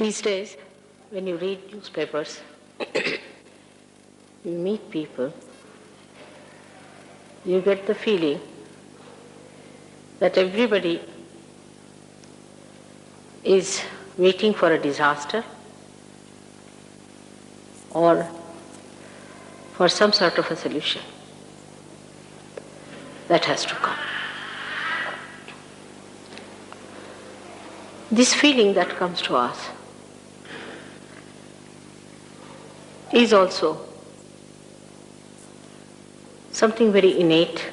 These days, when you read newspapers, you meet people, you get the feeling that everybody is waiting for a disaster or for some sort of a solution that has to come. This feeling that comes to us is also something very innate,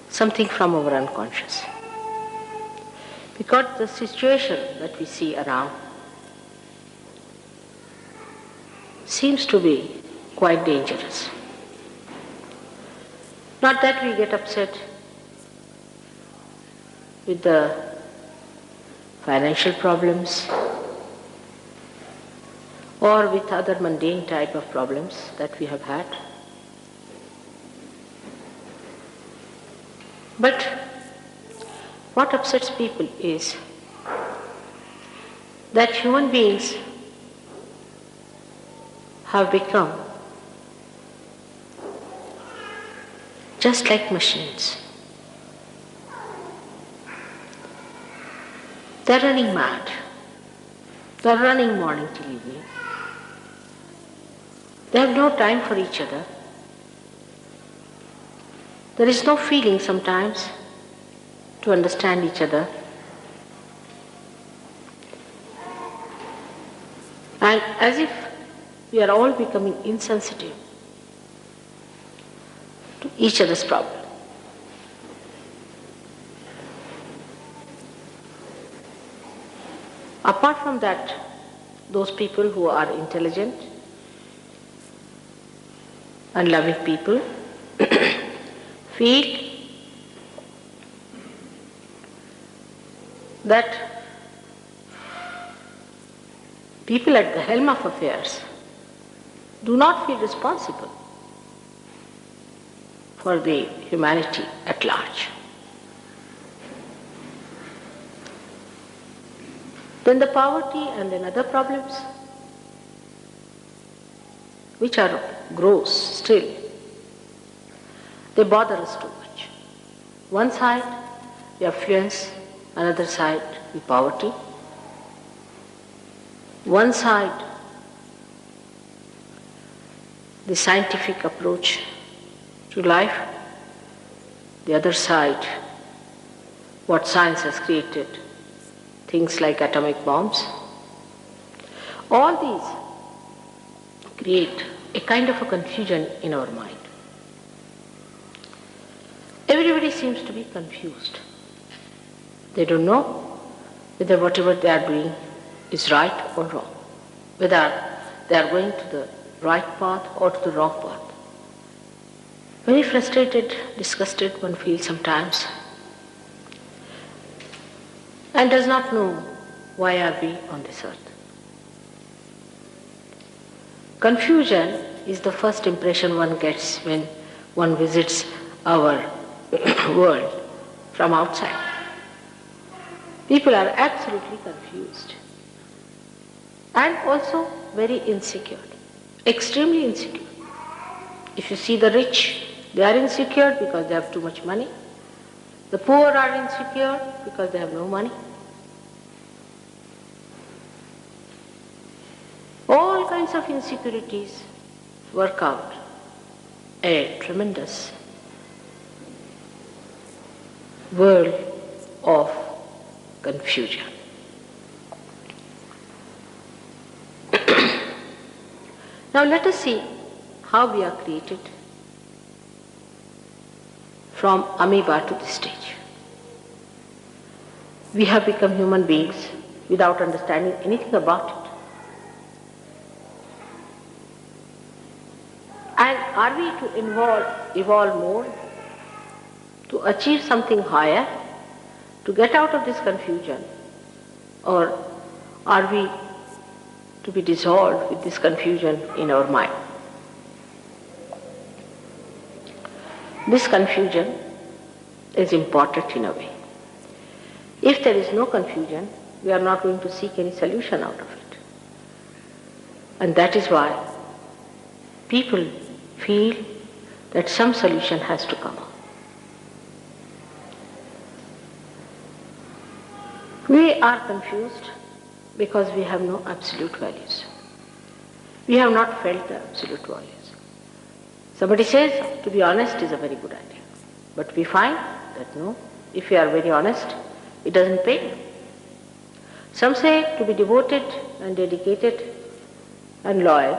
something from our unconscious. Because the situation that we see around seems to be quite dangerous. Not that we get upset with the financial problems or with other mundane type of problems that we have had. But what upsets people is that human beings have become just like machines. They're running mad. They're running morning till evening. They have no time for each other. There is no feeling sometimes to understand each other. And as if we are all becoming insensitive to each other's problem. Apart from that, those people who are intelligent and loving people feel that people at the helm of affairs do not feel responsible for the humanity at large. Then the poverty and then other problems, which are gross still, they bother us too much. One side, the affluence, another side, the poverty. One side, the scientific approach to life. The other side, what science has created, things like atomic bombs. All these create a kind of a confusion in our mind. Everybody seems to be confused. They don't know whether whatever they are doing is right or wrong, whether they are going to the right path or to the wrong path. Very frustrated, disgusted one feels sometimes, and does not know why are we on this earth. Confusion is the first impression one gets when one visits our world from outside. People are absolutely confused and also very insecure, extremely insecure. If you see the rich, they are insecure because they have too much money. The poor are insecure because they have no money. All kinds of insecurities work out a tremendous world of confusion. Now let us see how we are created from amoeba to this stage. We have become human beings without understanding anything about it. And are we to evolve more, to achieve something higher, to get out of this confusion? Or are we to be dissolved with this confusion in our mind? This confusion is important in a way. If there is no confusion, we are not going to seek any solution out of it. And that is why people feel that some solution has to come up. We are confused because we have no absolute values. We have not felt the absolute values. Somebody says to be honest is a very good idea. But we find that no, if we are very honest, it doesn't pay. Some say to be devoted and dedicated and loyal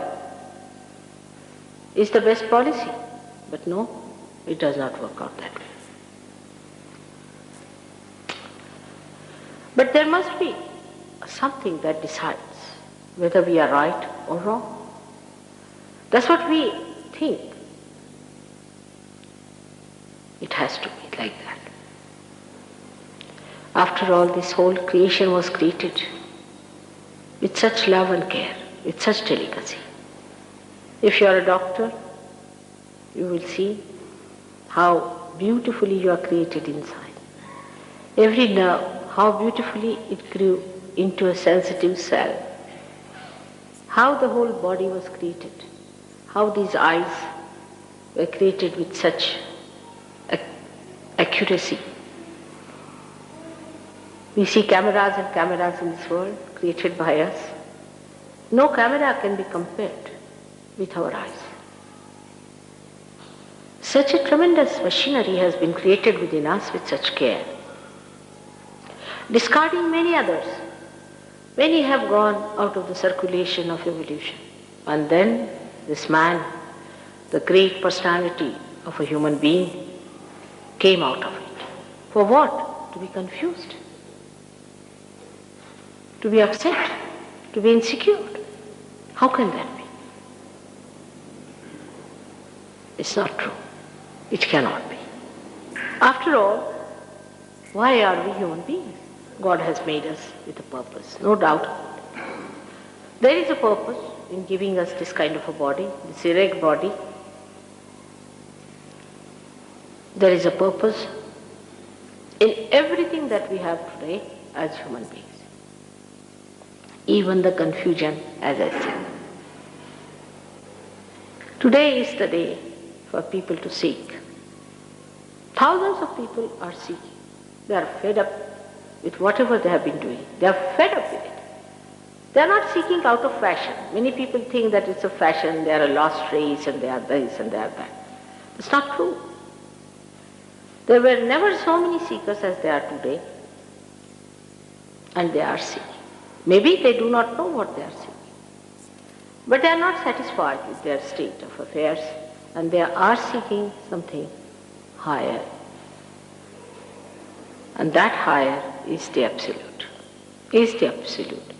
is the best policy. But no, it does not work out that way. But there must be something that decides whether we are right or wrong. That's what we think. It has to be like that. After all, this whole creation was created with such love and care, with such delicacy. If you are a doctor, you will see how beautifully you are created inside. Every nerve, how beautifully it grew into a sensitive cell. How the whole body was created. How these eyes were created with such accuracy. We see cameras and cameras in this world created by us. No camera can be compared with our eyes. Such a tremendous machinery has been created within us with such care. Discarding many others, many have gone out of the circulation of evolution. And then this man, the great personality of a human being, came out of it. For what? To be confused, to be upset, to be insecure. How can that be? It's not true. It cannot be. After all, why are we human beings? God has made us with a purpose, no doubt. There is a purpose in giving us this kind of a body, this erect body. There is a purpose in everything that we have today as human beings. Even the confusion, as I said. Today is the day for people to seek. Thousands of people are seeking. They are fed up with whatever they have been doing. They are fed up with it. They are not seeking out of fashion. Many people think that it's a fashion, they are a lost race and they are this and they are that. It's not true. There were never so many seekers as there are today, and they are seeking. Maybe they do not know what they are seeking, but they are not satisfied with their state of affairs, and they are seeking something higher. And that higher is the Absolute, is the Absolute.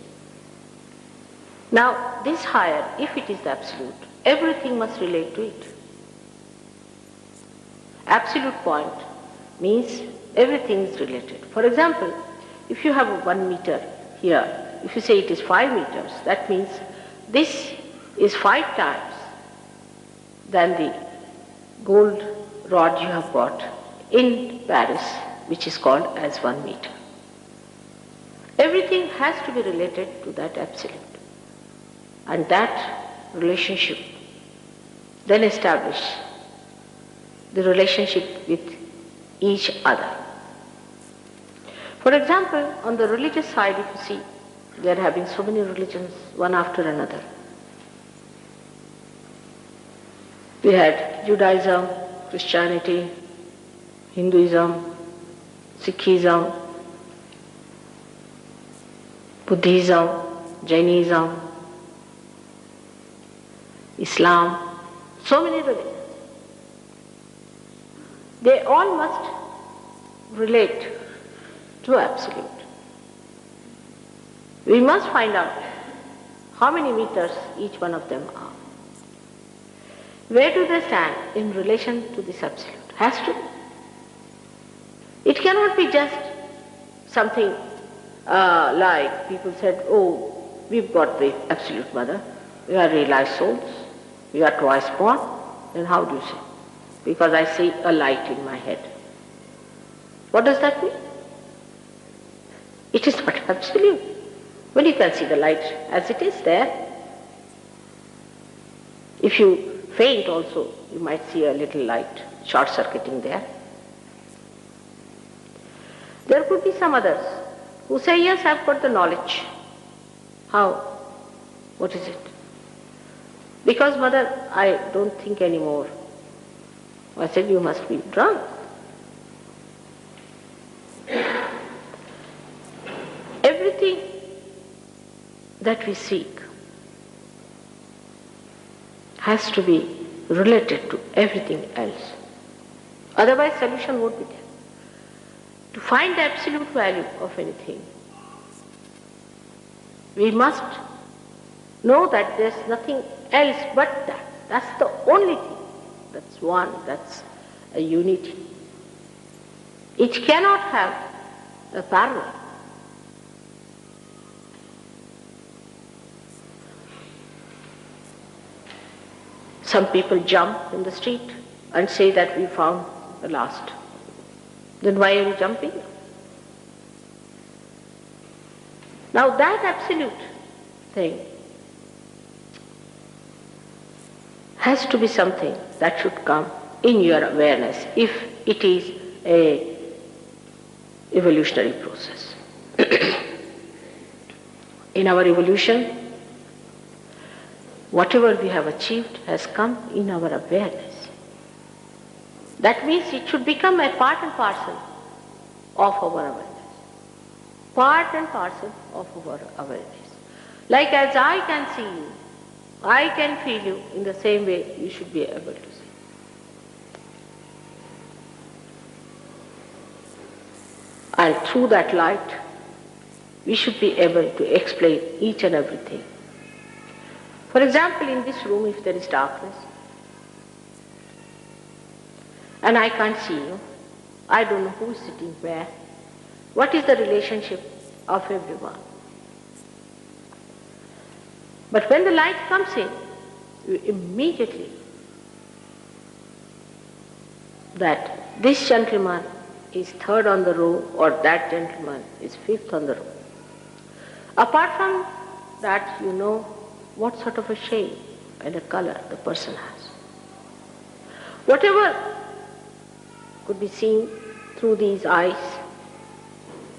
Now, this higher, if it is the Absolute, everything must relate to it. Absolute point means everything is related. For example, if you have a 1 meter here, if you say it is 5 meters, that means this is 5 times than the gold rod you have got in Paris, which is called as 1 meter. Everything has to be related to that Absolute. And that relationship then establish the relationship with each other. For example, on the religious side, if you see, they are having so many religions, one after another. We had Judaism, Christianity, Hinduism, Sikhism, Buddhism, Jainism, Islam, so many religions. They all must relate to Absolute. We must find out how many meters each one of them are. Where do they stand in relation to this Absolute? Has to be. It cannot be just something like people said, oh, we've got the Absolute Mother, we are realized souls, we are twice born. Then how do you say? Because I see a light in my head. What does that mean? It is not absolute. Well, you can see the light as it is there. If you faint also, you might see a little light short-circuiting there. There could be some others who say, yes, I've got the knowledge. How? What is it? Because, mother, I don't think anymore. I said, you must be drunk. Everything that we seek has to be related to everything else. Otherwise, solution won't be there. To find the absolute value of anything, we must know that there's nothing else but that. That's the only thing. That's one. That's a unity. It cannot have a parallel. Some people jump in the street and say that we found the last. Then why are you jumping? Now that absolute thing has to be something that should come in your awareness if it is a evolutionary process. In our evolution, whatever we have achieved has come in our awareness. That means it should become a part and parcel of our awareness. Part and parcel of our awareness. Like as I can see you, I can feel you, in the same way you should be able to see. And through that light, we should be able to explain each and everything. For example, in this room, if there is darkness, and I can't see you, I don't know who is sitting where, what is the relationship of everyone? But when the light comes in, you immediately that this gentleman is third on the row or that gentleman is fifth on the row. Apart from that, you know what sort of a shade and a color the person has. Whatever could be seen through these eyes,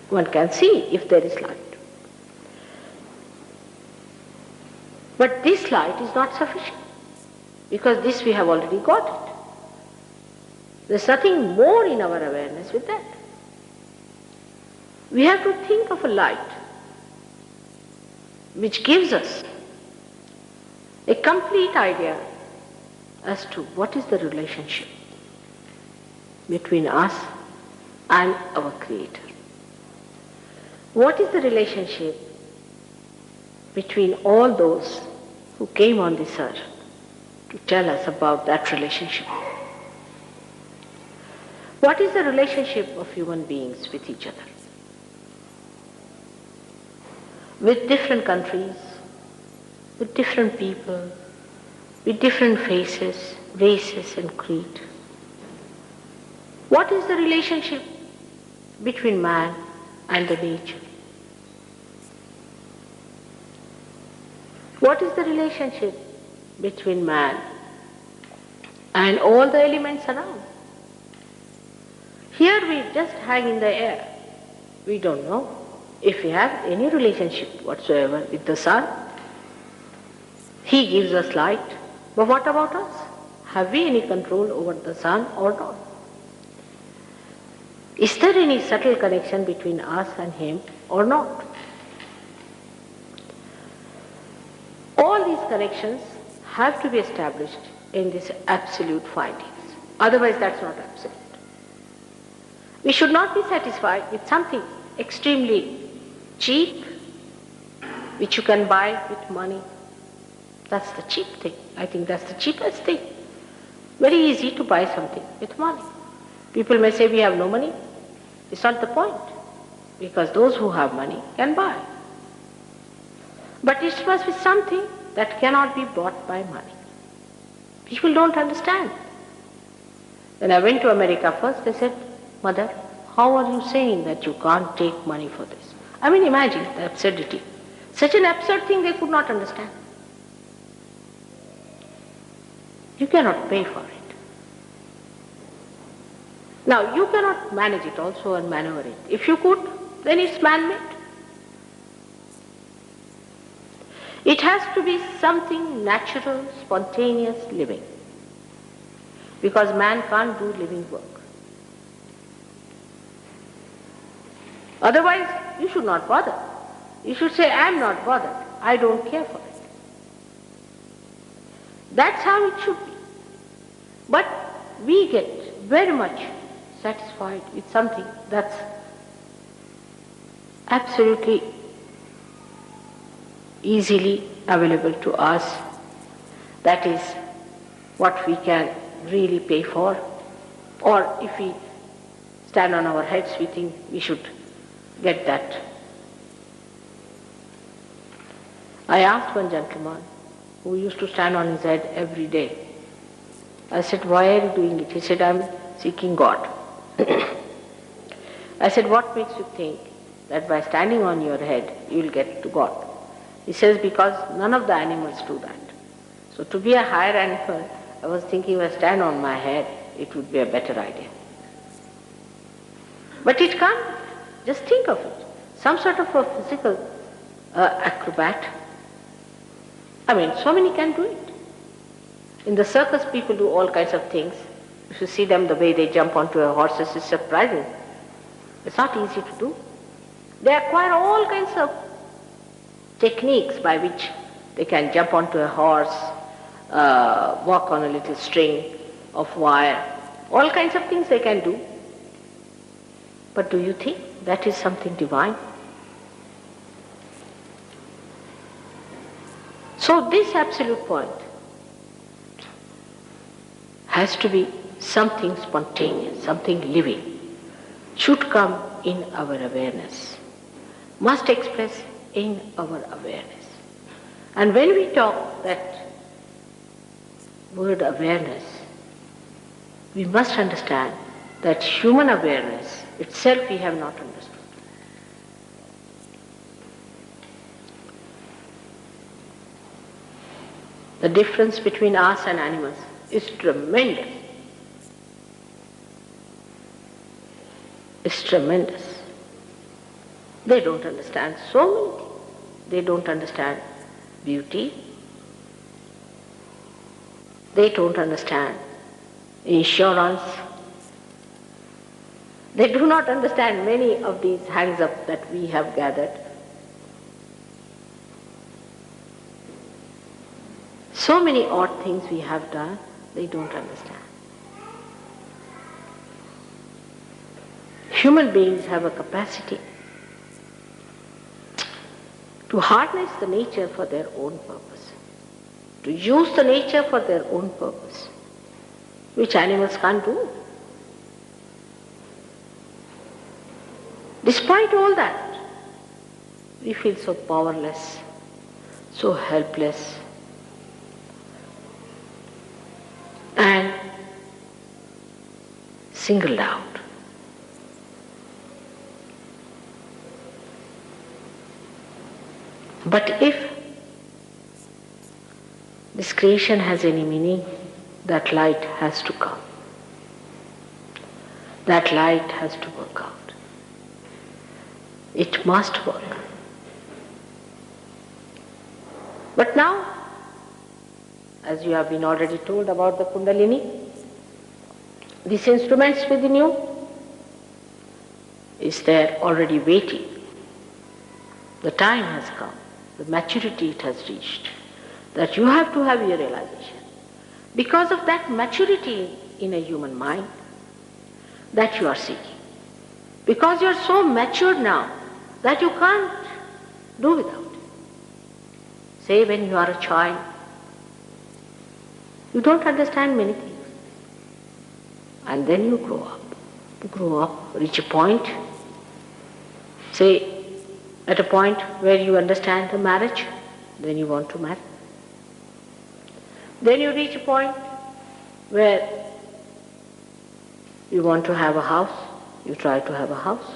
one can see if there is light. But this light is not sufficient, because this we have already got it. There's nothing more in our awareness with that. We have to think of a light which gives us a complete idea as to what is the relationship between us and our Creator. What is the relationship between all those who came on this earth to tell us about that relationship? What is the relationship of human beings with each other? With different countries, with different people, with different faces, races and creed. What is the relationship between man and the nature? What is the relationship between man and all the elements around? Here we just hang in the air. We don't know if we have any relationship whatsoever with the sun. He gives us light, but what about us? Have we any control over the sun or not? Is there any subtle connection between us and him or not? All these connections have to be established in these absolute findings. Otherwise, that's not absolute. We should not be satisfied with something extremely cheap, which you can buy with money. That's the cheap thing. I think that's the cheapest thing. Very easy to buy something with money. People may say we have no money. It's not the point, because those who have money can buy. But it must be something that cannot be bought by money. People don't understand. When I went to America first, they said, "Mother, how are you saying that you can't take money for this?" I mean, imagine the absurdity. Such an absurd thing they could not understand. You cannot pay for it. Now, you cannot manage it also and maneuver it. If you could, then it's man-made. It has to be something natural, spontaneous, living. Because man can't do living work. Otherwise, you should not bother. You should say, I am not bothered. I don't care for it. That's how it should be. But we get very much satisfied with something that's absolutely easily available to us. That is what we can really pay for. Or if we stand on our heads, we think we should get that. I asked one gentleman who used to stand on his head every day. I said, why are you doing it? He said, I'm seeking God. I said, what makes you think that by standing on your head you will get to God? He says, because none of the animals do that. So to be a higher animal, I was thinking if I stand on my head, it would be a better idea. But it can't. Just think of it. Some sort of a physical acrobat. I mean, so many can do it. In the circus, people do all kinds of things. If you see them, the way they jump onto a horses is surprising. It's not easy to do. They acquire all kinds of techniques by which they can jump onto a horse, walk on a little string of wire, all kinds of things they can do. But do you think that is something divine? So this absolute point has to be something spontaneous, something living, should come in our awareness, must express in our awareness. And when we talk that word awareness, we must understand that human awareness itself we have not understood. The difference between us and animals is tremendous. It's tremendous. They don't understand so many things. They don't understand beauty. They don't understand insurance. They do not understand many of these hangs-up that we have gathered. So many odd things we have done, they don't understand. Human beings have a capacity to harness the nature for their own purpose, to use the nature for their own purpose, which animals can't do. Despite all that, we feel so powerless, so helpless, and singled out. But if this creation has any meaning, that light has to come. That light has to work out. It must work. But now, as you have been already told about the Kundalini, these instruments within you is there already waiting. The time has come, the maturity it has reached, that you have to have your realization. Because of that maturity in a human mind that you are seeking. Because you are so matured now that you can't do without it. Say when you are a child, you don't understand many things. And then you grow up. You grow up, reach a point, say at a point where you understand the marriage, then you want to marry. Then you reach a point where you want to have a house, you try to have a house.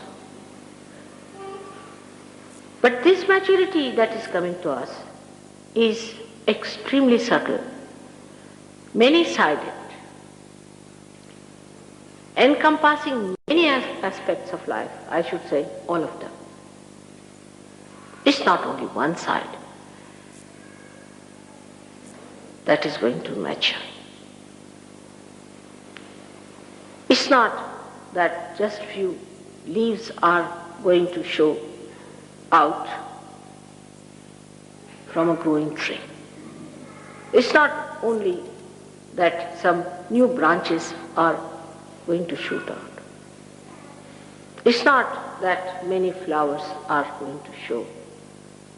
But this maturity that is coming to us is extremely subtle, many-sided, encompassing many aspects of life, I should say all of them. It's not only one side that is going to mature. It's not that just few leaves are going to show out from a growing tree. It's not only that some new branches are going to shoot out. It's not that many flowers are going to show.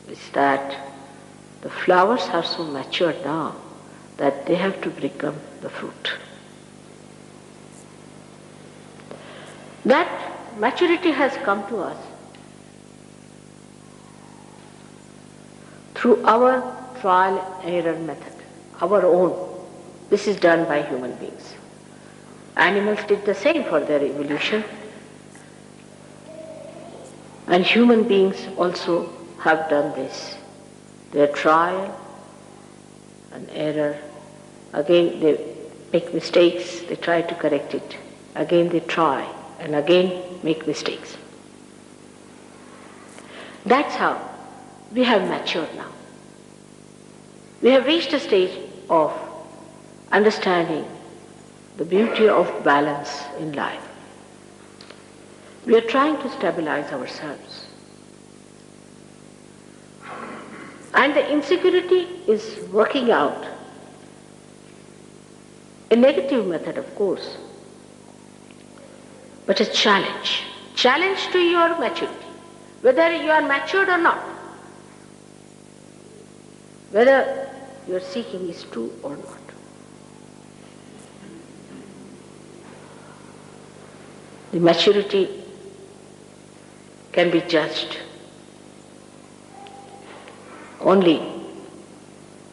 It's that the flowers are so mature now that they have to become the fruit. That maturity has come to us through our trial and error method, our own. This is done by human beings. Animals did the same for their evolution, and human beings also have done this. Their trial and error. Again they make mistakes, they try to correct it. Again they try, and again make mistakes. That's how we have matured now. We have reached a stage of understanding the beauty of balance in life. We are trying to stabilize ourselves. And the insecurity is working out. A negative method, of course, but a challenge. Challenge to your maturity, whether you are matured or not, whether your seeking is true or not. The maturity can be judged only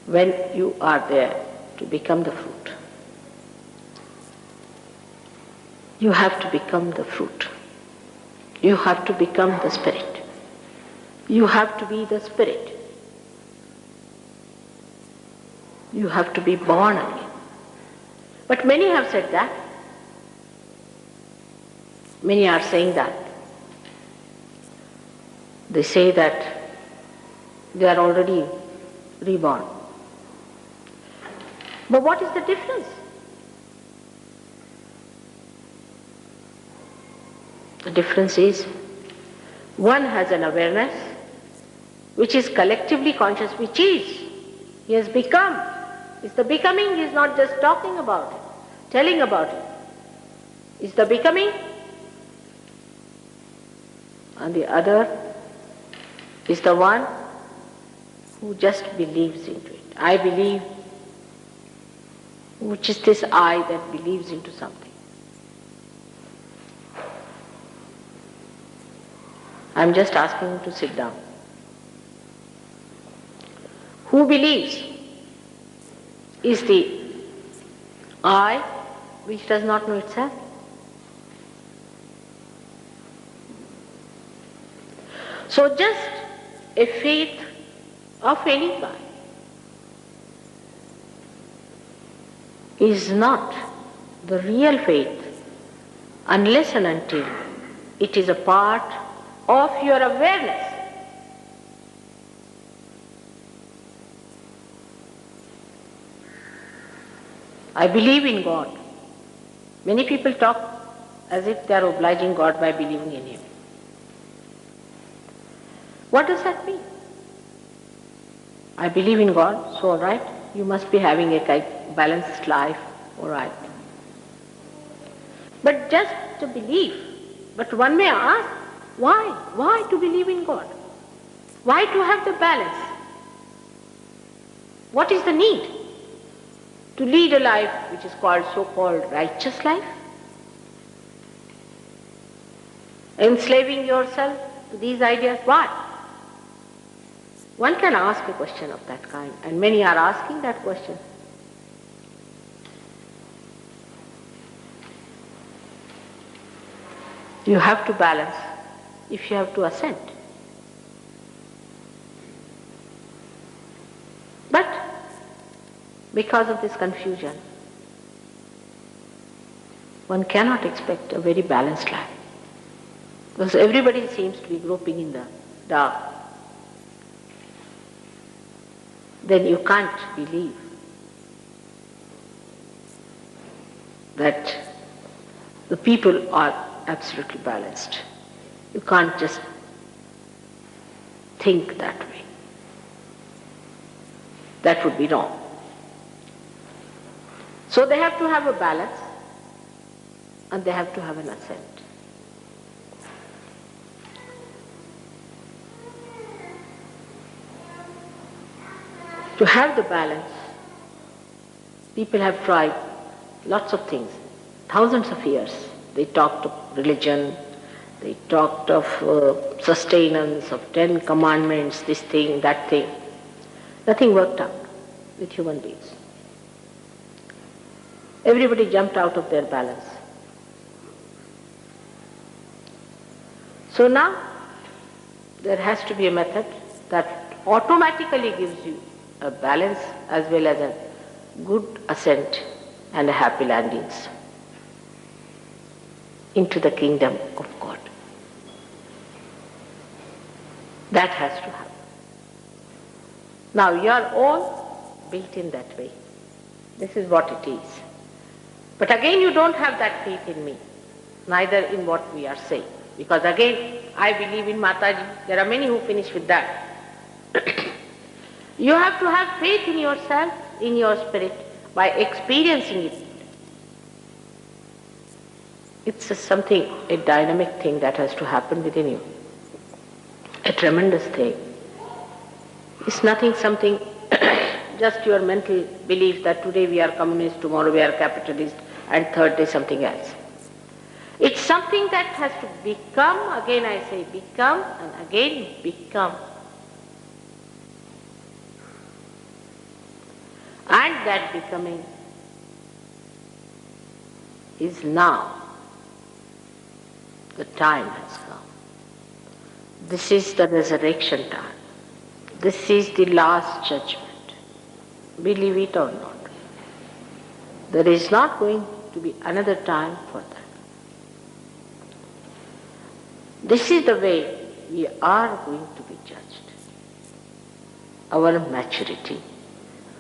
when you are there to become the fruit. You have to become the fruit. You have to become the spirit. You have to be the spirit. You have to be born again. But many have said that. Many are saying that. They say that they are already reborn. But what is the difference? The difference is one has an awareness which is collectively conscious, which is, he has become. It's the becoming, he is not just talking about it, telling about it. It's the becoming. And the other is the one who just believes into it. I believe, which is this I that believes into something. I'm just asking him to sit down. Who believes is the I which does not know itself. So just a faith of any kind is not the real faith unless and until it is a part of your awareness. I believe in God. Many people talk as if they are obliging God by believing in Him. What does that mean? I believe in God, so all right, you must be having a balanced life, all right. But just to believe, but one may ask, why? Why to believe in God? Why to have the balance? What is the need to lead a life which is called so-called righteous life? Enslaving yourself to these ideas, why? One can ask a question of that kind, and many are asking that question. You have to balance if you have to ascend. because of this confusion, one cannot expect a very balanced life. Because everybody seems to be groping in the dark. Then you can't believe that the people are absolutely balanced. You can't just think that way. That would be wrong. So they have to have a balance and they have to have an assent. To have the balance, people have tried lots of things, thousands of years. They talked of religion, they talked of sustenance, of 10 commandments, this thing, that thing. Nothing worked out with human beings. Everybody jumped out of their balance. So now, there has to be a method that automatically gives you a balance as well as a good ascent and a happy landings into the kingdom of God. That has to happen. Now you are all built in that way. This is what it is. But again you don't have that faith in me, neither in what we are saying. Because again, I believe in Mataji. There are many who finish with that. You have to have faith in yourself, in your spirit, by experiencing it. It's a dynamic thing that has to happen within you. A tremendous thing. It's nothing something, just your mental belief that today we are communist, tomorrow we are capitalist, and third day something else. It's something that has to become, again I say become, and again become. And that becoming is now. The time has come. This is the resurrection time. This is the last judgment. Believe it or not. There is not going to be another time for that. This is the way we are going to be judged. Our maturity,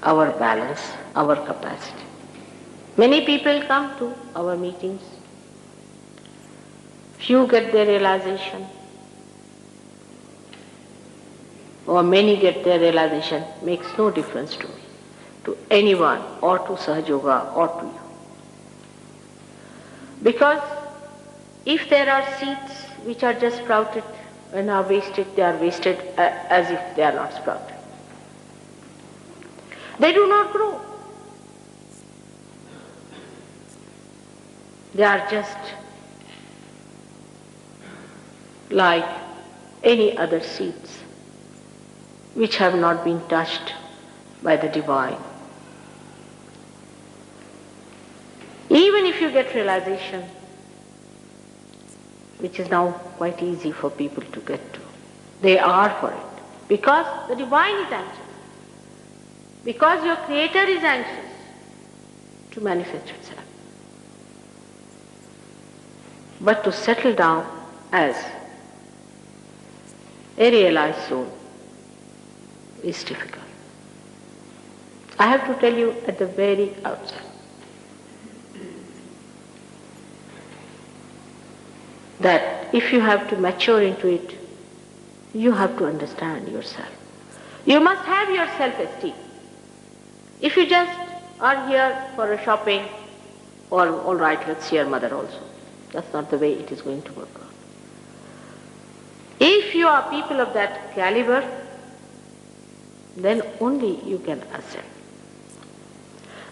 our balance, our capacity. Many people come to our meetings. Few get their realization, or many get their realization. Makes no difference to me, to anyone, or to Sahaja Yoga, or to you. Because if there are seeds which are just sprouted and are wasted, they are wasted as if they are not sprouted. They do not grow. They are just like any other seeds which have not been touched by the divine. Even if you get realization, which is now quite easy for people to get to, they are for it. Because the divine is anxious. Because your Creator is anxious to manifest itself. But to settle down as a realized soul is difficult. I have to tell you at the very outset that if you have to mature into it, you have to understand yourself. You must have your self-esteem. If you just are here for a shopping, or all right, let's see your mother also. That's not the way it is going to work out. If you are people of that caliber, then only you can ascend.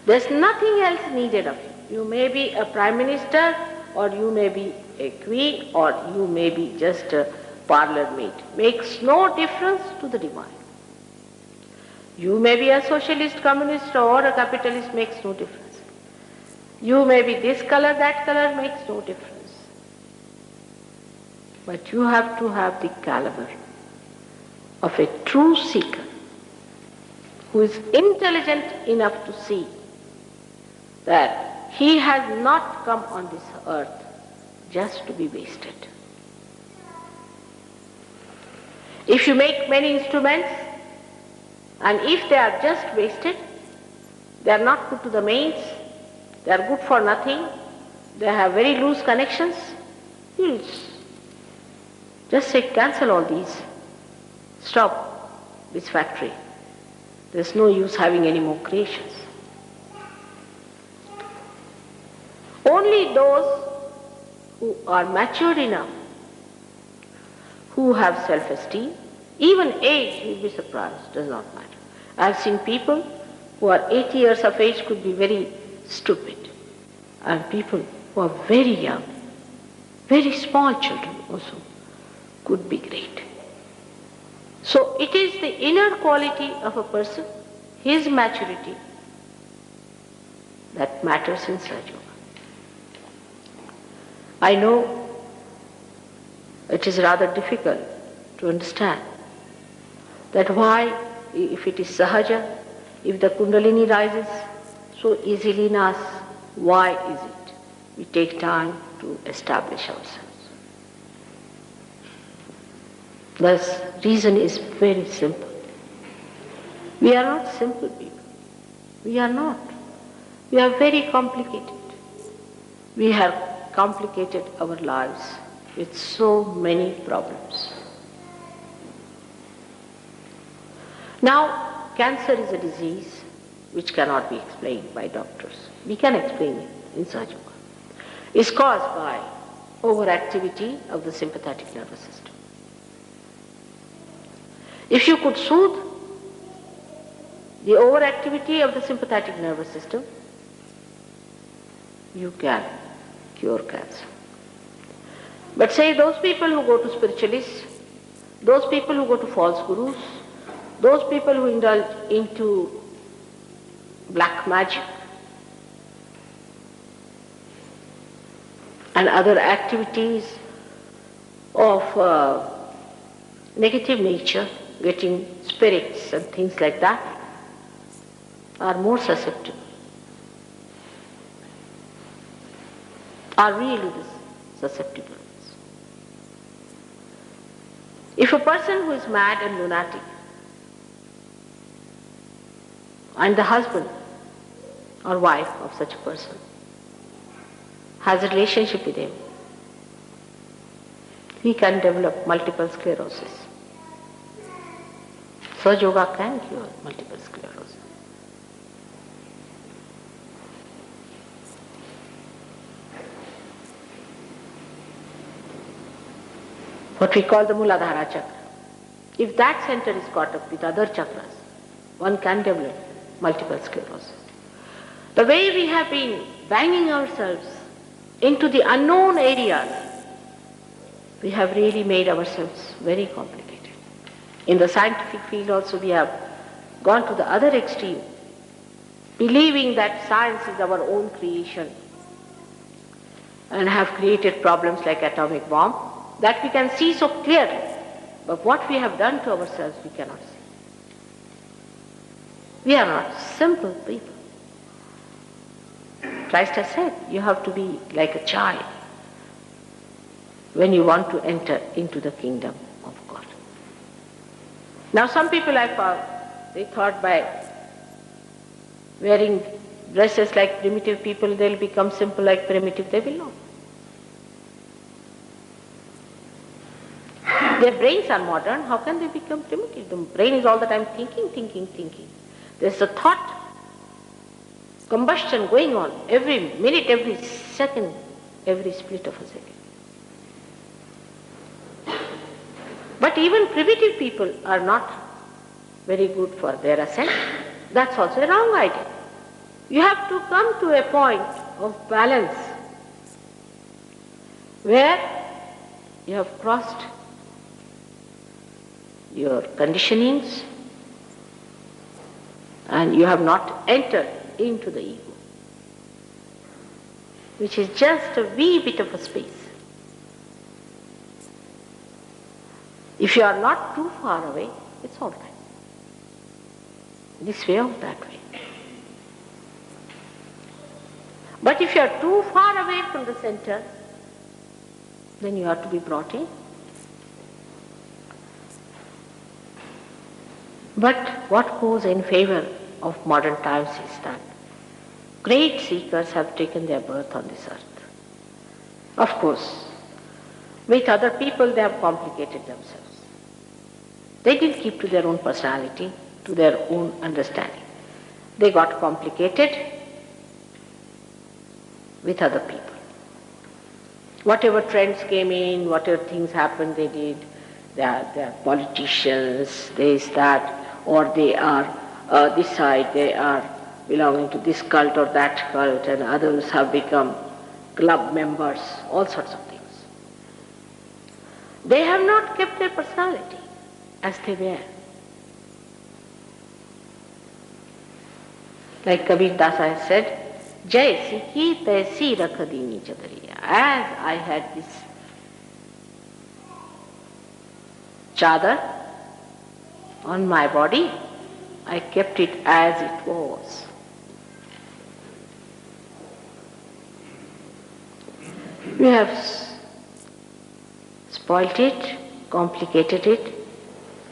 There's nothing else needed of you. You may be a prime minister, or you may be a queen, or you may be just a parlor maid. Makes no difference to the divine. You may be a socialist, communist, or a capitalist, makes no difference. You may be this color, that color, makes no difference. But you have to have the caliber of a true seeker who is intelligent enough to see that he has not come on this earth just to be wasted. If you make many instruments, and if they are just wasted, they are not put to the mains, they are good for nothing, they have very loose connections, you'll just say, cancel all these, stop this factory. There's no use having any more creations. Only those who are matured enough, who have self-esteem, even age, you'll be surprised, does not matter. I've seen people who are 80 years of age could be very stupid, and people who are very young, very small children also, could be great. So it is the inner quality of a person, his maturity, that matters in Sahaja Yoga. I know it is rather difficult to understand that why, if it is Sahaja, if the Kundalini rises so easily in us, why is it we take time to establish ourselves? The reason is very simple. We are not simple people. We are not. We are very complicated. We have complicated our lives with so many problems. Now, cancer is a disease which cannot be explained by doctors. We can explain it in Sahaja Yoga. It's caused by overactivity of the sympathetic nervous system. If you could soothe the overactivity of the sympathetic nervous system, you can cure cancer. But say those people who go to spiritualists, those people who go to false gurus, those people who indulge into black magic and other activities of negative nature, getting spirits and things like that, are more susceptible, are really susceptible. If a person who is mad and lunatic, and the husband or wife of such a person has a relationship with him, he can develop multiple sclerosis. Sahaja Yoga can cure multiple sclerosis. What we call the Muladhara chakra. If that center is caught up with other chakras, one can develop multiple sclerosis. The way we have been banging ourselves into the unknown areas, we have really made ourselves very complicated. In the scientific field also we have gone to the other extreme, believing that science is our own creation and have created problems like atomic bomb that we can see so clearly. But what we have done to ourselves we cannot see. We are not simple people. Christ has said you have to be like a child when you want to enter into the kingdom of God. Now some people I found, they thought by wearing dresses like primitive people they'll become simple like primitive. They will not. Their brains are modern, how can they become primitive? The brain is all the time thinking. There's a thought combustion going on every minute, every second, every split of a second. But even primitive people are not very good for their ascent. That's also a wrong idea. You have to come to a point of balance where you have crossed your conditionings and you have not entered into the ego, which is just a wee bit of a space. If you are not too far away, it's all right. this way or that way. But if you are too far away from the center, then you have to be brought in. But what goes in favor of modern times is that great seekers have taken their birth on this earth. Of course, with other people they have complicated themselves. They didn't keep to their own personality, to their own understanding. They got complicated with other people. Whatever trends came in, whatever things happened, they did. They are politicians, this, that, or they are this side, they are belonging to this cult or that cult, and others have become club members, all sorts of things. They have not kept their personality as they were. Like Kabir Dasa has said, Jaisi ki taisi rakh dini chadariya. As I had this chadar on my body, I kept it as it was. We have spoilt it, complicated it.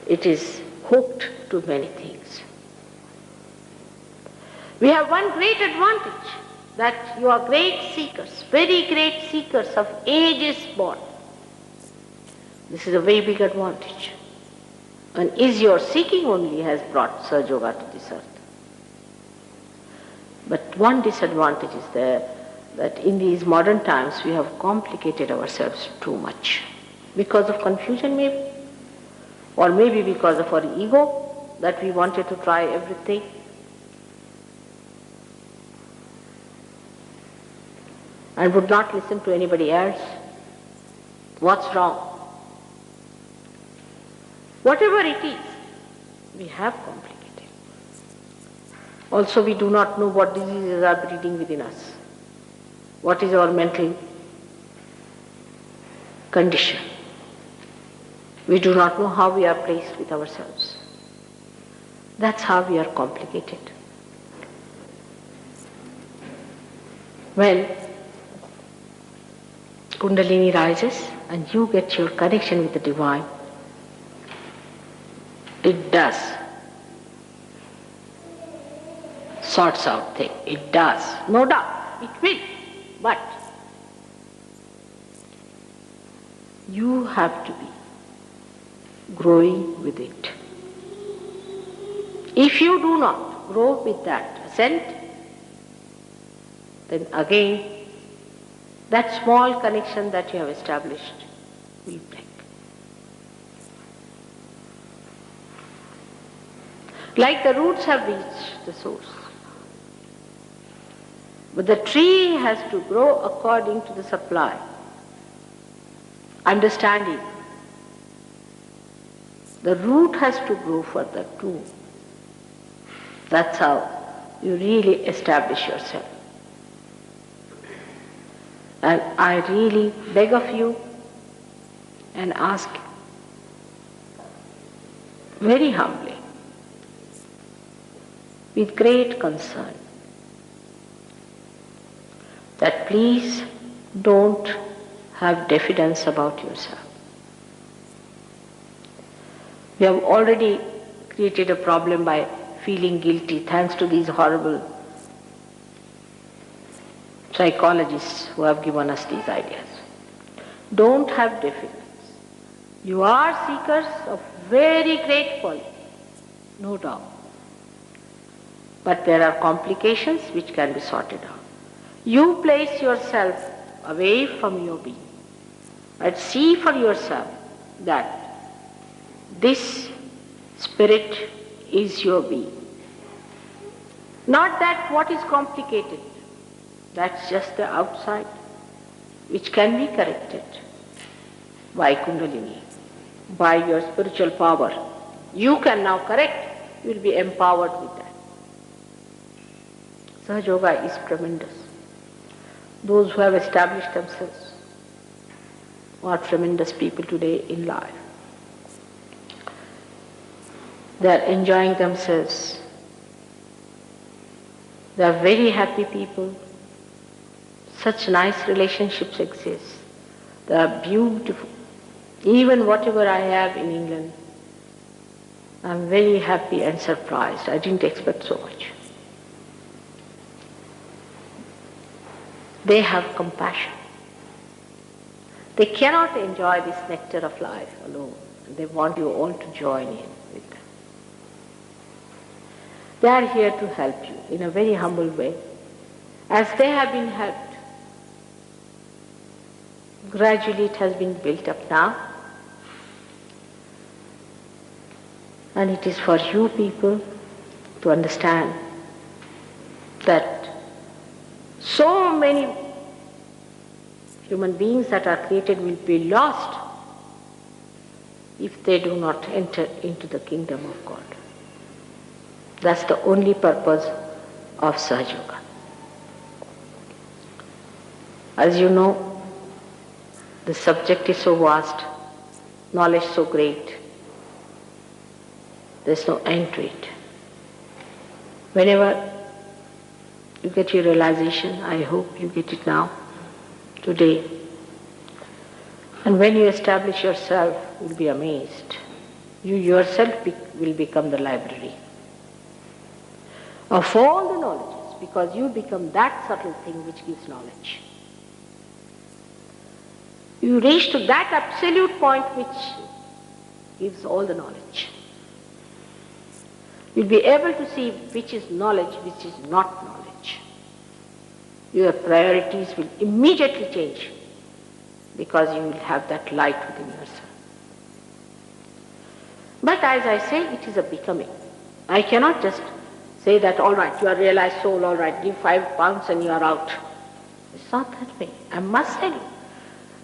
It is hooked to many things. We have one great advantage, that you are great seekers, very great seekers of ages born. This is a very big advantage. And is your seeking only has brought Sahaja Yoga to this earth. But one disadvantage is there, that in these modern times we have complicated ourselves too much. Because of confusion maybe, or maybe because of our ego, that we wanted to try everything. And would not listen to anybody else. What's wrong? Whatever it is, we have complicated. Also, we do not know what diseases are breeding within us. What is our mental condition? We do not know how we are placed with ourselves. That's how we are complicated. When Kundalini rises and you get your connection with the divine, it does sorts out things. It does, no doubt, it will. But you have to be growing with it. If you do not grow with that ascent, then again that small connection that you have established will break. Like the roots have reached the source. But the tree has to grow according to the supply. Understanding. The root has to grow further too. That's how you really establish yourself. And I really beg of you and ask very humbly, with great concern, that please don't have diffidence about yourself. We have already created a problem by feeling guilty thanks to these horrible psychologists who have given us these ideas. Don't have diffidence. You are seekers of very great quality, no doubt. But there are complications which can be sorted out. You place yourself away from your being and see for yourself that this spirit is your being. Not that what is complicated, that's just the outside, which can be corrected by Kundalini, by your spiritual power. You can now correct, you will be empowered with that. Sahaja Yoga is tremendous. Those who have established themselves are tremendous people today in life. They are enjoying themselves They are very happy people. Such nice relationships exist. They are beautiful. Even whatever I have in England, I'm very happy and surprised. I didn't expect so much. They have compassion. They cannot enjoy this nectar of life alone. They want you all to join in with them. They are here to help you in a very humble way. As they have been helped, gradually it has been built up now. And it is for you people to understand that so many human beings that are created will be lost if they do not enter into the kingdom of God. That's the only purpose of Sahaja Yoga. As you know, the subject is so vast, knowledge so great, there's no end to it. Whenever you get your realization, I hope you get it now, today. And when you establish yourself, you'll be amazed. You yourself will become the library of all the knowledges, because you become that subtle thing which gives knowledge. You reach to that absolute point which gives all the knowledge. You'll be able to see which is knowledge, which is not knowledge. Your priorities will immediately change because you will have that light within yourself. But as I say, it is a becoming. I cannot just say that, all right, you are realized soul, all right, give 5 pounds and you are out. It's not that way. I must tell you.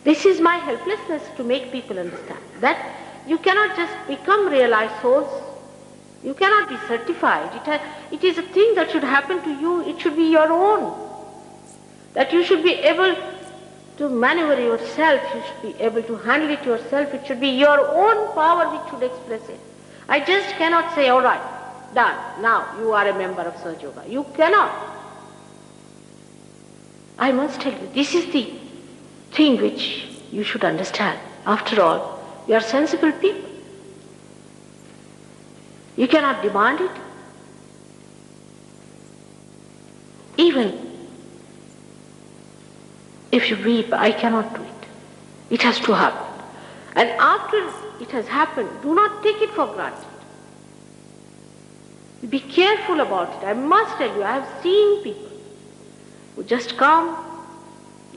This is my helplessness to make people understand that you cannot just become realized souls. You cannot be certified. It is a thing that should happen to you. It should be your own. That you should be able to maneuver yourself. You should be able to handle it yourself. It should be your own power which should express it. I just cannot say, all right, done. Now you are a member of Sahaja Yoga. You cannot. I must tell you, this is the thing which you should understand. After all, you are sensible people. You cannot demand it. Even if you weep, I cannot do it. It has to happen. And after it has happened, do not take it for granted. Be careful about it. I must tell you, I have seen people who just come,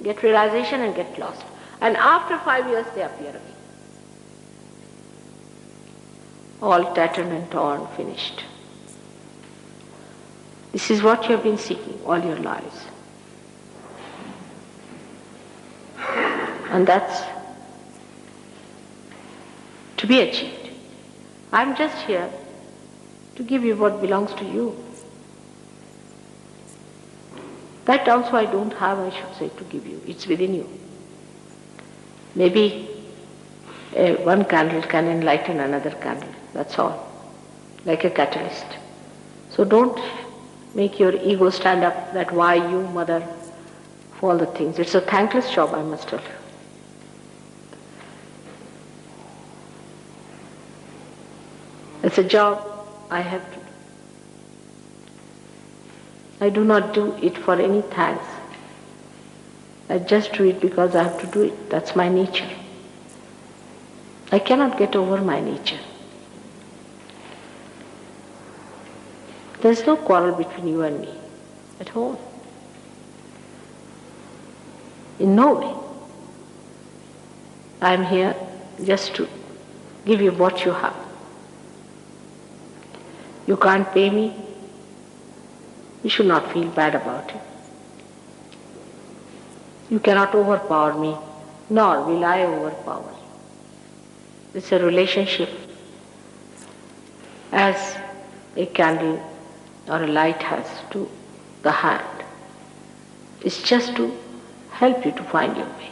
get realization and get lost. And after 5 years they appear again. All tattered and torn, finished. This is what you have been seeking all your lives. And that's to be achieved. I'm just here to give you what belongs to you. That also I don't have, I should say, to give you. It's within you. Maybe one candle can enlighten another candle. That's all. Like a catalyst. So don't make your ego stand up that why you, mother, for all the things. It's a thankless job, I must tell you. It's a job I have to do. I do not do it for any thanks. I just do it because I have to do it. That's my nature. I cannot get over my nature. There's no quarrel between you and me at all. In no way. I'm here just to give you what you have. You can't pay me. You should not feel bad about it. You cannot overpower me, nor will I overpower. It's a relationship as a candle or a light has to the hand. It's just to help you to find your way.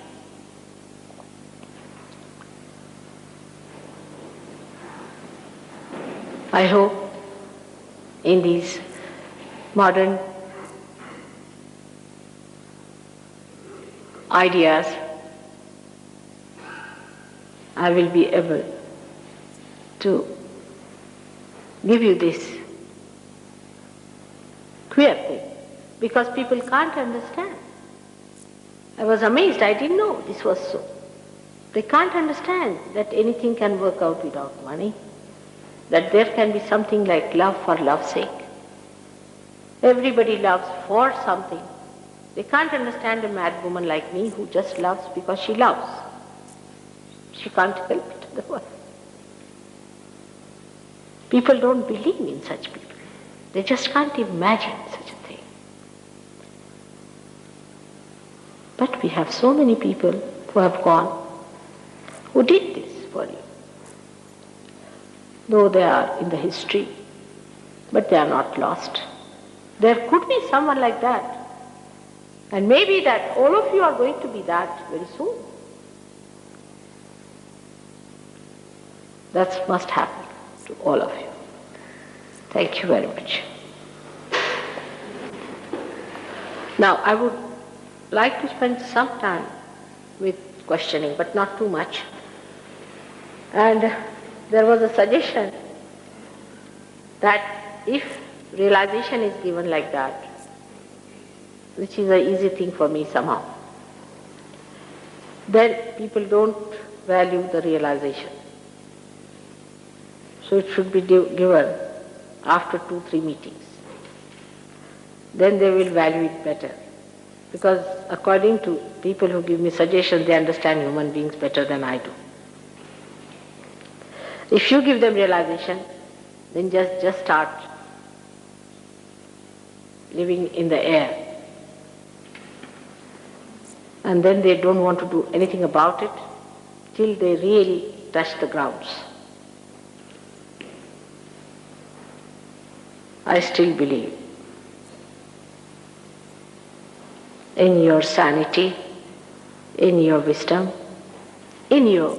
I hope in these modern ideas, I will be able to give you this queer thing, because people can't understand. I was amazed, I didn't know this was so. They can't understand that anything can work out without money, that there can be something like love for love's sake. Everybody loves for something. They can't understand a mad woman like me who just loves because she loves. She can't help it otherwise. People don't believe in such people. They just can't imagine such a thing. But we have so many people who have gone, who did this for you. Though they are in the history, but they are not lost. There could be someone like that. And maybe that all of you are going to be that very soon. That must happen to all of you. Thank you very much. Now, I would like to spend some time with questioning, but not too much. And there was a suggestion that if realization is given like that, which is an easy thing for me somehow, then people don't value the realization. So it should be given after 2-3 meetings. Then they will value it better. Because according to people who give me suggestions, they understand human beings better than I do. If you give them realization, then just start living in the air. And then they don't want to do anything about it till they really touch the grounds. I still believe in your sanity, in your wisdom, in your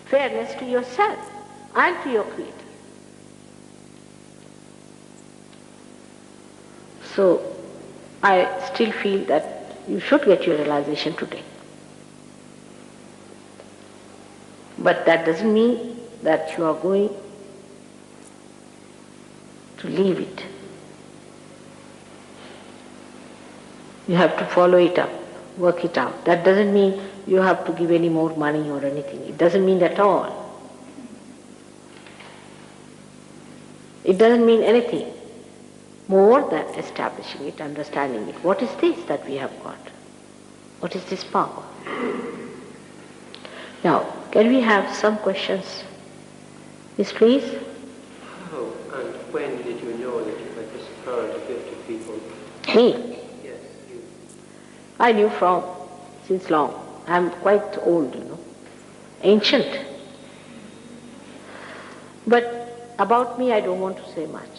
fairness to yourself and to your Creator. So I still feel that you should get your realization today. But that doesn't mean that you are going to leave it. You have to follow it up, work it out. That doesn't mean you have to give any more money or anything. It doesn't mean at all. It doesn't mean anything more than establishing it, understanding it. What is this that we have got? What is this power? Now, can we have some questions? Yes, please. How and when did you know that you had this power to give to people? Me? Yes, you. I knew since long. I'm quite old, ancient. But about me, I don't want to say much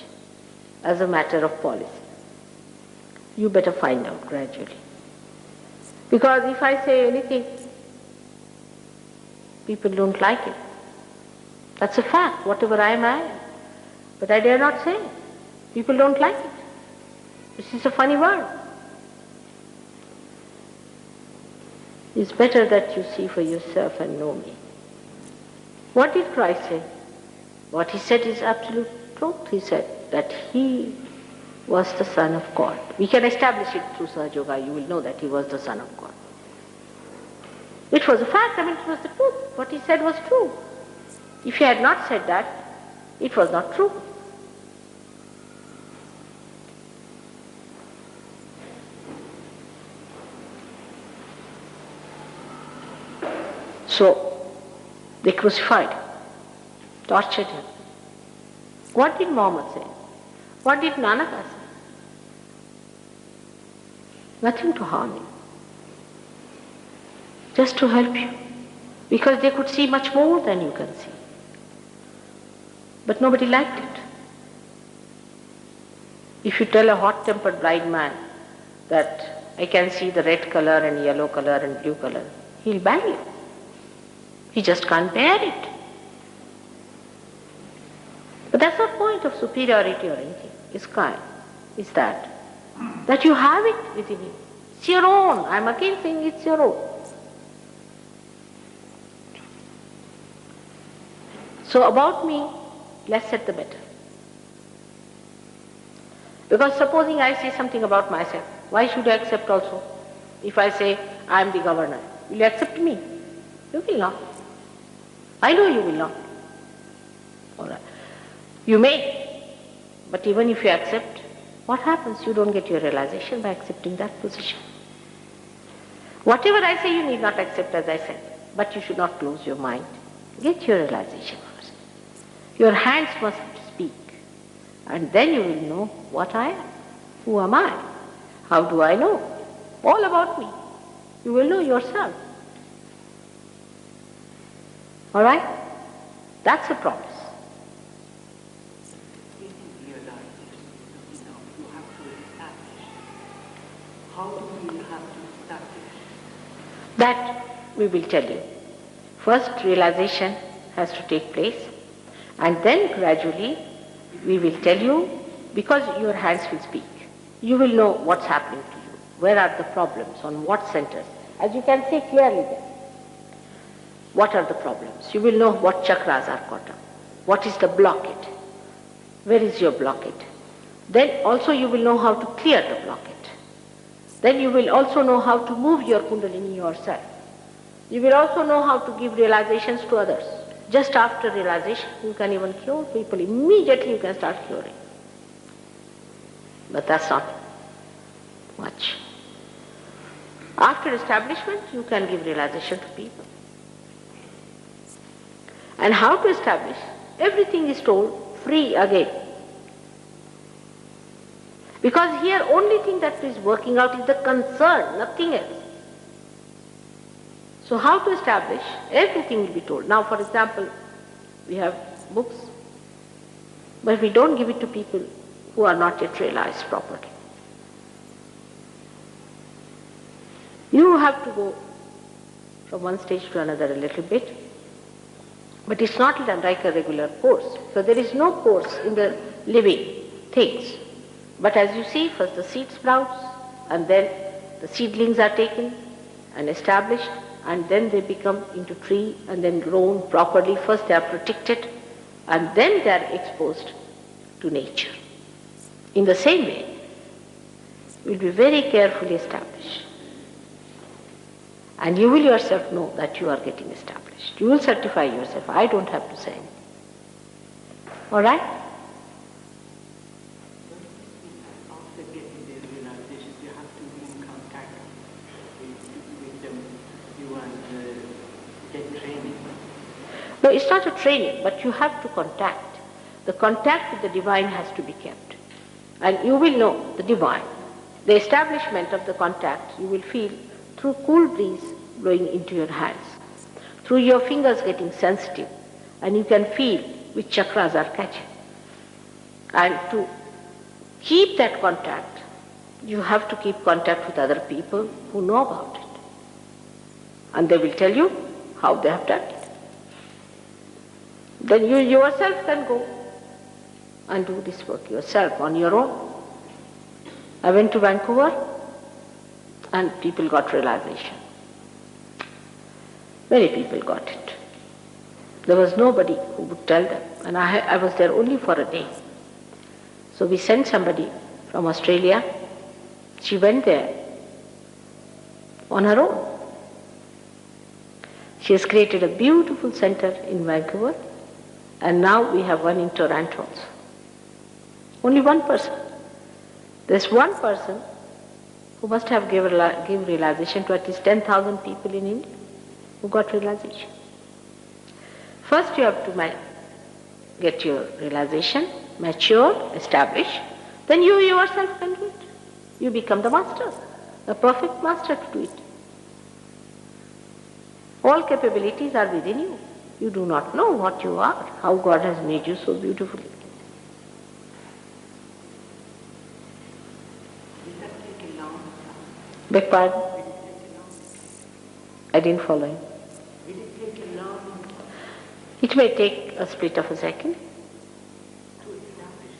as a matter of policy. You better find out gradually. Because if I say anything, people don't like it. That's a fact. Whatever I am. But I dare not say it. People don't like it. This is a funny word. It's better that you see for yourself and know me. What did Christ say? What he said is absolute truth. He said that he was the Son of God. We can establish it through Sahaja Yoga. You will know that he was the Son of God. It was a fact. It was the truth. What he said was true. If he had not said that, it was not true. So, they crucified him, tortured him. What did Muhammad say? What did Nanaka say? Nothing to harm you. Just to help you. Because they could see much more than you can see. But nobody liked it. If you tell a hot-tempered blind man that I can see the red color and yellow color and blue color, he'll bang you. He just can't bear it. But that's not point of superiority or anything. It's kind. It's that you have it within you. It's your own. I'm again saying it's your own. So about me, less said the better. Because supposing I say something about myself, why should I accept also? If I say I am the governor, will you accept me? You will not. I know you will not. All right. You may, but even if you accept, what happens? You don't get your realization by accepting that position. Whatever I say, you need not accept, as I said, but you should not close your mind. Get your realization first. Your hands must speak, and then you will know what I am. Who am I? How do I know? All about me. You will know yourself. All right? That's a promise. How do you have to establish? That we will tell you. First, realization has to take place, and then gradually we will tell you, because your hands will speak. You will know what's happening to you. Where are the problems? On what centers? As you can see clearly there. What are the problems? You will know what chakras are caught up. What is the blockade? Where is your blockade? Then also you will know how to clear the blockade. Then you will also know how to move your kundalini yourself. You will also know how to give realizations to others. Just after realization, you can even cure people. Immediately you can start curing. But that's not much. After establishment, you can give realization to people. And how to establish? Everything is told free again. Because here only thing that is working out is the concern, nothing else. So how to establish? Everything will be told. Now, for example, we have books, but we don't give it to people who are not yet realized properly. You have to go from one stage to another a little bit, but it's not like a regular course. So there is no course in the living things. But as you see, first the seed sprouts, and then the seedlings are taken and established, and then they become into tree and then grown properly. First they are protected, and then they are exposed to nature. In the same way, will be very carefully established. And you will yourself know that you are getting established. You will certify yourself. I don't have to say anything. All right? After getting their realizations, you have to be in contact with them, you and get training. No, it's not a training, but you have to contact. The contact with the divine has to be kept. And you will know the divine. The establishment of the contact you will feel through cool breeze blowing into your hands, through your fingers getting sensitive, and you can feel which chakras are catching. And to keep that contact, you have to keep contact with other people who know about it. And they will tell you how they have done it. Then you yourself can go and do this work yourself on your own. I went to Vancouver and people got realization. Many people got it. There was nobody who would tell them, and I was there only for a day. So we sent somebody from Australia. She went there on her own. She has created a beautiful center in Vancouver, and now we have one in Toronto also. Only one person. There's one person who must have given realization to at least 10,000 people in India who got realization. First you have to get your realization, mature, establish, then you yourself can do it. You become the master, the perfect master to do it. All capabilities are within you. You do not know what you are, how God has made you so beautifully. Did that take a long time? Beg pardon? Did it take a long time? I didn't follow you. Did it take a long time It may take a split of a second. to establish?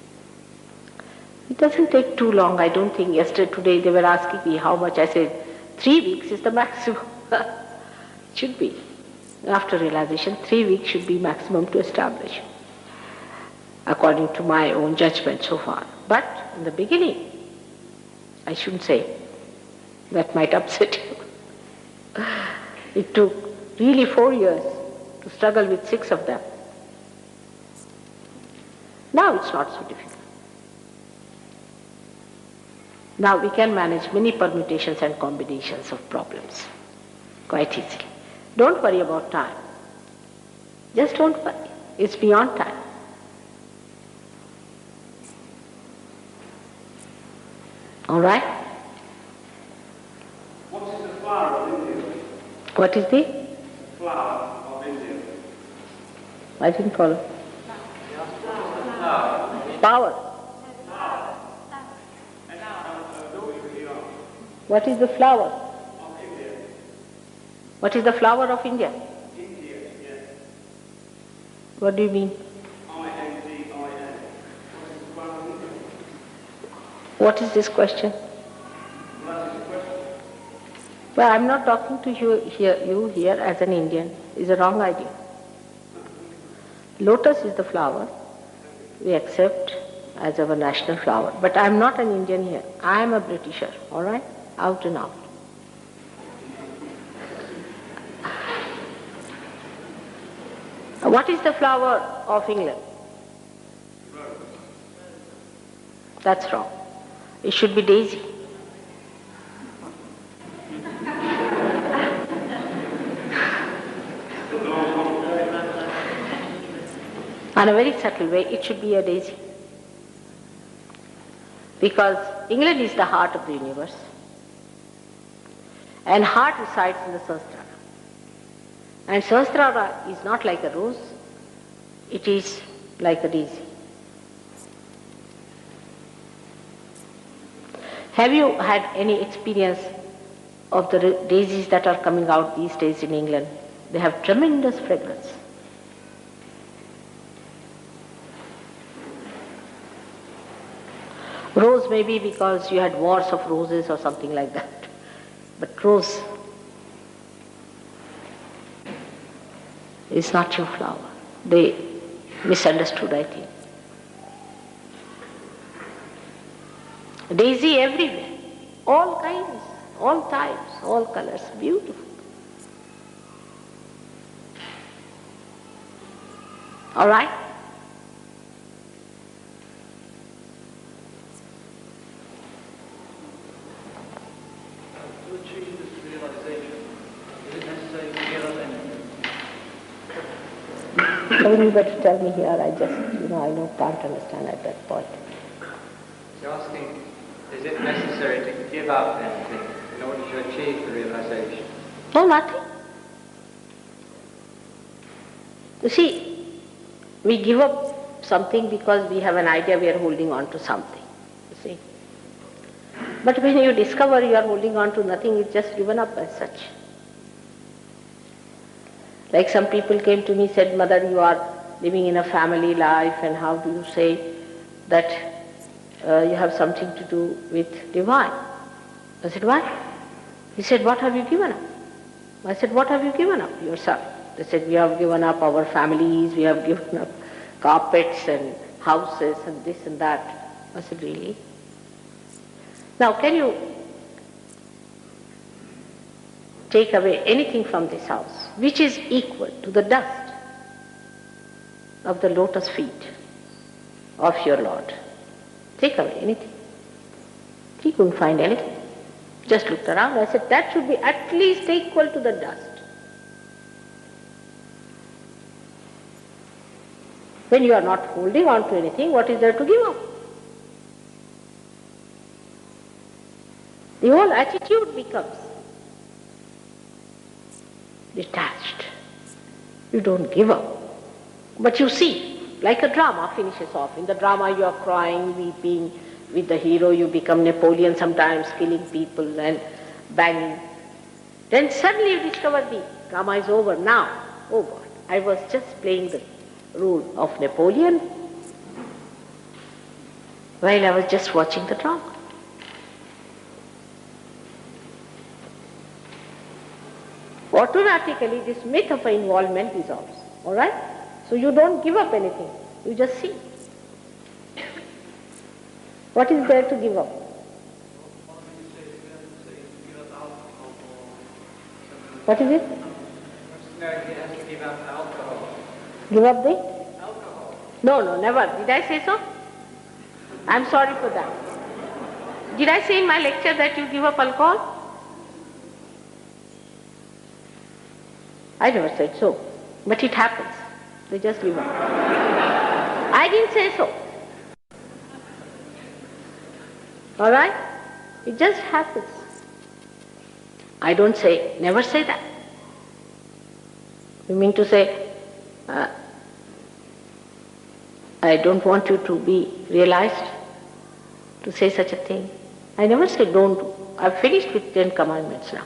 It doesn't take too long. I don't think today they were asking me how much. I said 3 weeks is the maximum. It should be. After realization, 3 weeks should be maximum to establish, according to my own judgment so far. But in the beginning, I shouldn't say, that might upset you. It took really 4 years to struggle with 6 of them. Now it's not so difficult. Now we can manage many permutations and combinations of problems quite easily. Don't worry about time. Just don't worry. It's beyond time. All right? What is the flower of India? What is the? Flower of India. I didn't follow. Power. What is the flower? Of India. What is the flower of India? India, yes. What do you mean? I-N-D-I-A. What is the flower of India? What is this question? That is the question. Well, I'm not talking to you here as an Indian. It's a wrong idea. Lotus is the flower we accept as our national flower. But I'm not an Indian here. I am a Britisher, all right? Out and out. What is the flower of England? That's wrong. It should be daisy. In a very subtle way, it should be a daisy. Because England is the heart of the universe. And heart resides in the Sahasrara. And Sahasrara is not like a rose, it is like a daisy. Have you had any experience of the daisies that are coming out these days in England? They have tremendous fragrance. Rose may be because you had wars of roses or something like that. But rose is not your flower. They misunderstood, I think. Daisy everywhere. All kinds, all types, all colors. Beautiful. All right? To achieve this realization, is it necessary to get up anything? Somebody better tell me here. I just, I can't understand at that point. You're asking, is it necessary to give up anything in order to achieve the realization? No, nothing. You see, we give up something because we have an idea we are holding on to something. You see. But when you discover you are holding on to nothing, it's just given up as such. Like some people came to me, said, Mother, you are living in a family life, and how do you say that you have something to do with divine? I said, why? He said, what have you given up? I said, what have you given up? Yourself. They said, we have given up our families, we have given up carpets and houses and this and that. I said, really? Now, can you take away anything from this house which is equal to the dust of the lotus feet of your Lord? Take away anything. He couldn't find anything. Just looked around. I said, that should be at least equal to the dust. When you are not holding on to anything, what is there to give up? The whole attitude becomes detached. You don't give up. But you see, like a drama finishes off. In the drama you are crying, weeping. With the hero you become Napoleon sometimes, killing people and banging. Then suddenly you discover the drama is over now. Oh God, I was just playing the role of Napoleon. while I was just watching the drama. Automatically this myth of involvement dissolves. Alright? So you don't give up anything, you just see. What is there to give up? What is it? No, he has to give up alcohol. Give up the? Alcohol. No, never. Did I say so? I'm sorry for that. Did I say in my lecture that you give up alcohol? I never said so. But it happens. They just give up. I didn't say so. Alright? It just happens. I don't say, never say that. You mean to say, I don't want you to be realized, to say such a thing. I never say don't do. I've finished with 10 commandments now.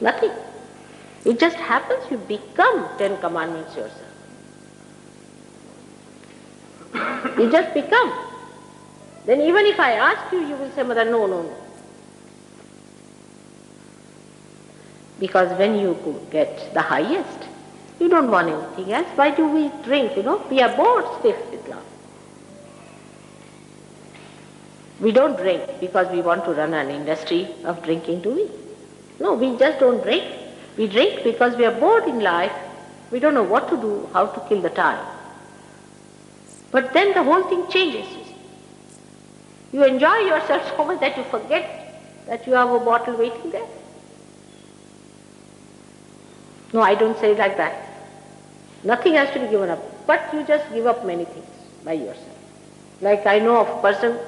Nothing. It just happens you become 10 commandments yourself. You just become. Then even if I ask you, you will say, Mother, no. Because when you get the highest, you don't want anything else. Why do we drink, We are bored stiff with love. We don't drink because we want to run an industry of drinking, do we? No, we just don't drink. We drink because we are bored in life. We don't know what to do, how to kill the time. But then the whole thing changes. You enjoy yourself so much that you forget that you have a bottle waiting there. No, I don't say it like that. Nothing has to be given up. But you just give up many things by yourself. Like I know of a person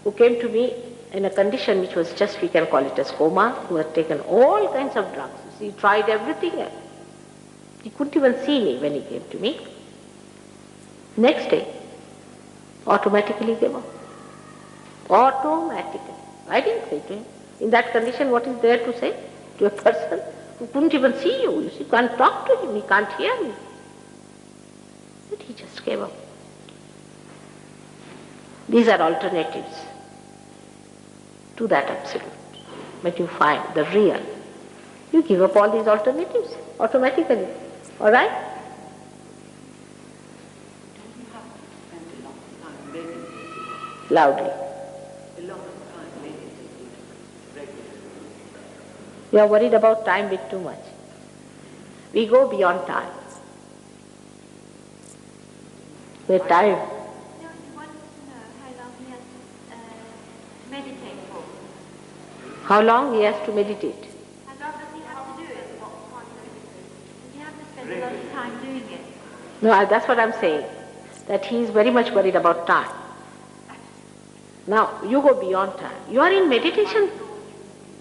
who came to me in a condition which was just, we can call it as coma, who had taken all kinds of drugs. He tried everything else. He couldn't even see me when he came to me. Next day, automatically gave up. Automatically. I didn't say to him. In that condition, what is there to say to a person who couldn't even see you? You see, you can't talk to him, he can't hear me. But he just gave up. These are alternatives to that absolute. But you find the real. You give up all these alternatives automatically. All right? You have to spend a lot of time meditating. Loudly. A lot of time meditating regularly. You are worried about time a bit too much. We go beyond time. Where time. No, he wants to know how long he has to meditate for. How long he has to meditate? How long does he have to do it? Does he have to spend a lot of time doing it? No, that's what I'm saying. That he is very much worried about time. Now, you go beyond time. You are in meditation.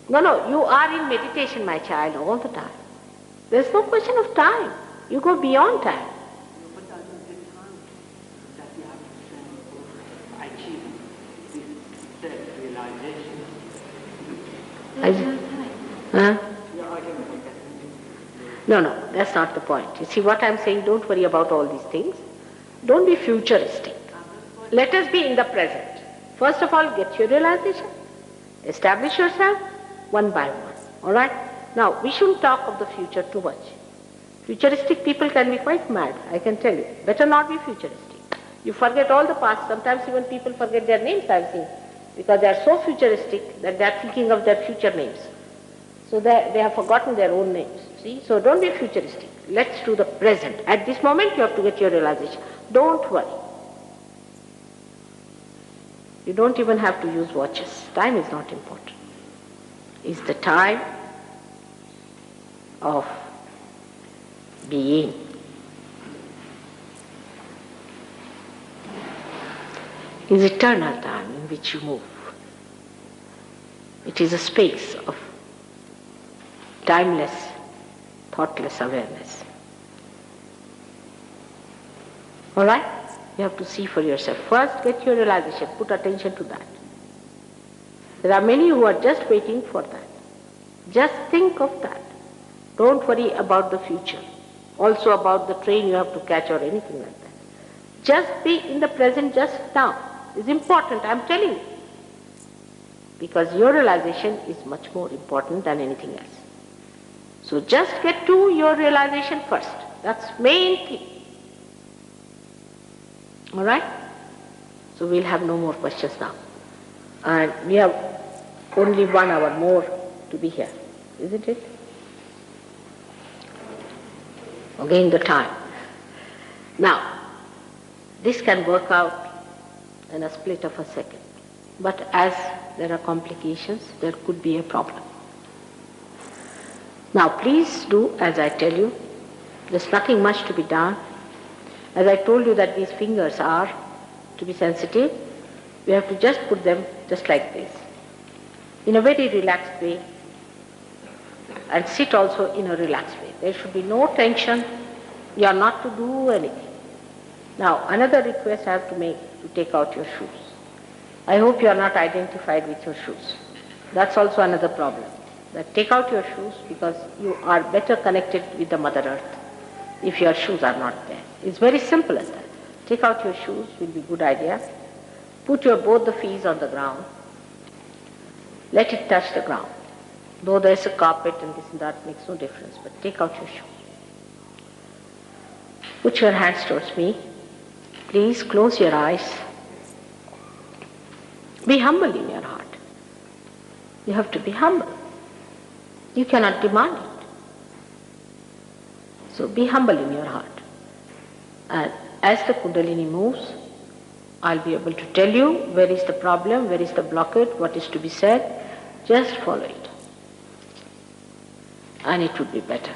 No, you are in meditation, my child, all the time. There's no question of time. You go beyond time. But that is the time that you have to spend for achieving this self-realization. There's no time. Huh? Yeah, I can make that. No, that's not the point. You see what I'm saying, don't worry about all these things. Don't be futuristic. Let us be in the present. First of all, get your realization. Establish yourself one by one. Alright? Now, we shouldn't talk of the future too much. Futuristic people can be quite mad, I can tell you. Better not be futuristic. You forget all the past. Sometimes even people forget their names, I've seen. Because they are so futuristic that they are thinking of their future names. So they have forgotten their own names. See? So don't be futuristic. Let's do the present. At this moment you have to get your realization. Don't worry. You don't even have to use watches. Time is not important. It's the time of being. Is eternal time in which you move. It is a space of timeless, thoughtless awareness. All right? You have to see for yourself. First, get your realization. Put attention to that. There are many who are just waiting for that. Just think of that. Don't worry about the future. Also about the train you have to catch or anything like that. Just be in the present just now. is important, I'm telling you. Because your realization is much more important than anything else. So just get to your realization first. That's main thing. All right? So we'll have no more questions now. And we have only 1 hour more to be here, isn't it? Again the time. Now, this can work out in a split of a second. But as there are complications, there could be a problem. Now please do as I tell you. There's nothing much to be done. As I told you that these fingers are to be sensitive, we have to just put them just like this, in a very relaxed way, and sit also in a relaxed way. There should be no tension. You are not to do anything. Now another request I have to make, to take out your shoes. I hope you are not identified with your shoes. That's also another problem. That take out your shoes because you are better connected with the Mother Earth if your shoes are not there. It's very simple as that. Take out your shoes will be a good idea. Put both the feet on the ground. Let it touch the ground. Though there is a carpet and this and that makes no difference, but take out your shoes. Put your hands towards me. Please close your eyes. Be humble in your heart. You have to be humble. You cannot demand it. So be humble in your heart. And as the Kundalini moves, I'll be able to tell you where is the problem, where is the blockade, what is to be said. Just follow it. And it would be better.